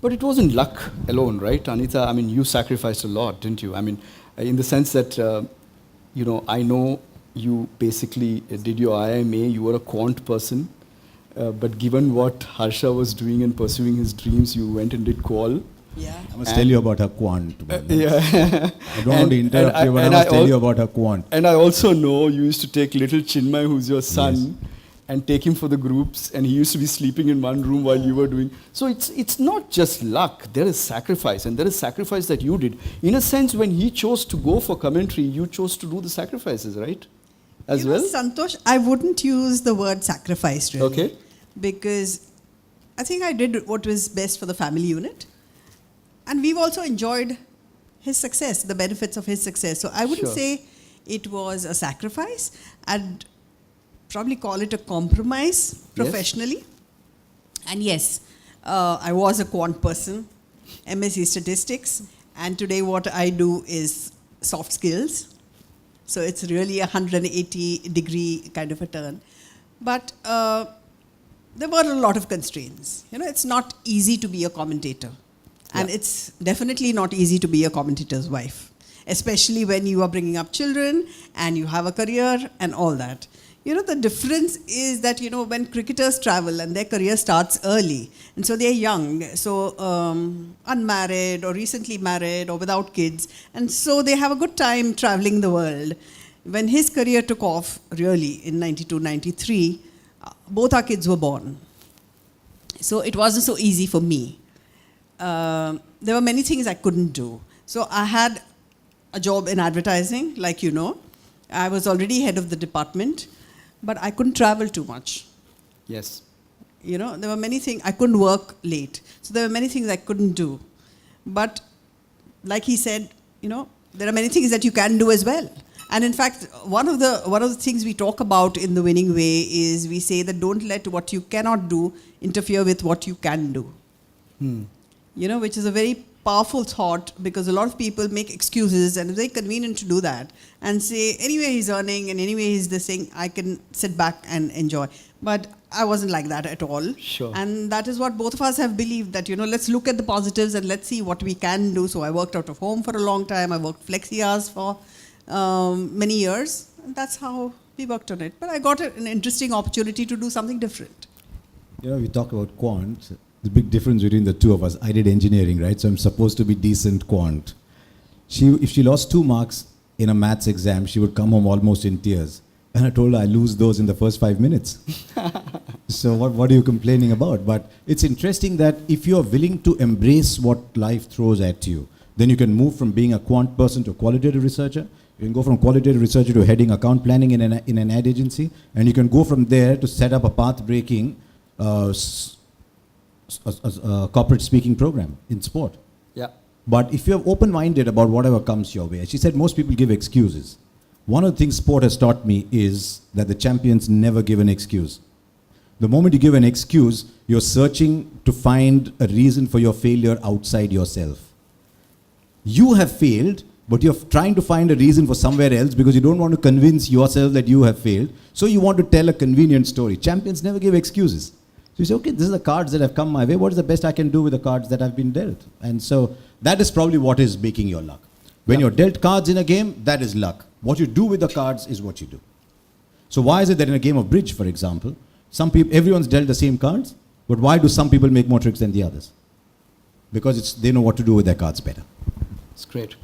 But it wasn't luck alone, right, Anita? I mean, you sacrificed a lot, didn't you? I mean, in the sense that, I know you basically did your IMA, you were a quant person, but given what Harsha was doing and pursuing his dreams, you went and did qual. Yeah. I must tell you about her quant. Yeah. I don't want to interrupt you, but I must tell you about her quant. And I also know you used to take little Chinmay, who's your son, and take him for the groups, and he used to be sleeping in one room while you were doing. So it's not just luck. There is sacrifice, and there is sacrifice that you did. In a sense, when he chose to go for commentary, you chose to do the sacrifices, right? As well? Santosh, I wouldn't use the word sacrifice, really. Okay. Because I think I did what was best for the family unit. And we've also enjoyed his success, the benefits of his success. So I wouldn't say it was a sacrifice. I'd probably call it a compromise professionally. And yes, I was a quant person, MSc statistics, and today what I do is soft skills. So it's really a 180-degree kind of a turn. But there were a lot of constraints. It's not easy to be a commentator. And it's definitely not easy to be a commentator's wife, especially when you are bringing up children and you have a career and all that. The difference is that, when cricketers travel and their career starts early, and so they're young, so unmarried or recently married or without kids, and so they have a good time traveling the world. When his career took off, really, in 92, 93, both our kids were born. So it wasn't so easy for me. There were many things I couldn't do. So I had a job in advertising, like you know. I was already head of the department, but I couldn't travel too much. Yes. There were many things, I couldn't work late. So there were many things I couldn't do. But like he said, there are many things that you can do as well. And in fact, one of the things we talk about in The Winning Way is we say that don't let what you cannot do interfere with what you can do. Which is a very powerful thought, because a lot of people make excuses, and it's very convenient to do that and say, anyway he's earning and anyway he's this thing, I can sit back and enjoy. But I wasn't like that at all. Sure. And that is what both of us have believed, that, let's look at the positives and let's see what we can do. So I worked out of home for a long time. I worked flexi hours for many years. And that's how we worked on it. But I got an interesting opportunity to do something different. We talk about quant. The big difference between the two of us, I did engineering, right? So I'm supposed to be decent quant. If she lost 2 marks in a maths exam, she would come home almost in tears. And I told her I lose those in the first 5 minutes. So what are you complaining about? But it's interesting that if you're willing to embrace what life throws at you, then you can move from being a quant person to a qualitative researcher. You can go from qualitative researcher to heading account planning in an ad agency. And you can go from there to set up a path-breaking corporate speaking program in sport. Yeah. But if you're open-minded about whatever comes your way, she said most people give excuses. One of the things sport has taught me is that the champions never give an excuse. The moment you give an excuse, you're searching to find a reason for your failure outside yourself. You have failed, but you're trying to find a reason for somewhere else because you don't want to convince yourself that you have failed. So you want to tell a convenient story. Champions never give excuses. So you say, okay, this is the cards that have come my way. What is the best I can do with the cards that have been dealt? And so that is probably what is making your luck. When you're dealt cards in a game, that is luck. What you do with the cards is what you do. So why is it that in a game of bridge, for example, everyone's dealt the same cards, but why do some people make more tricks than the others? Because they know what to do with their cards better. It's great.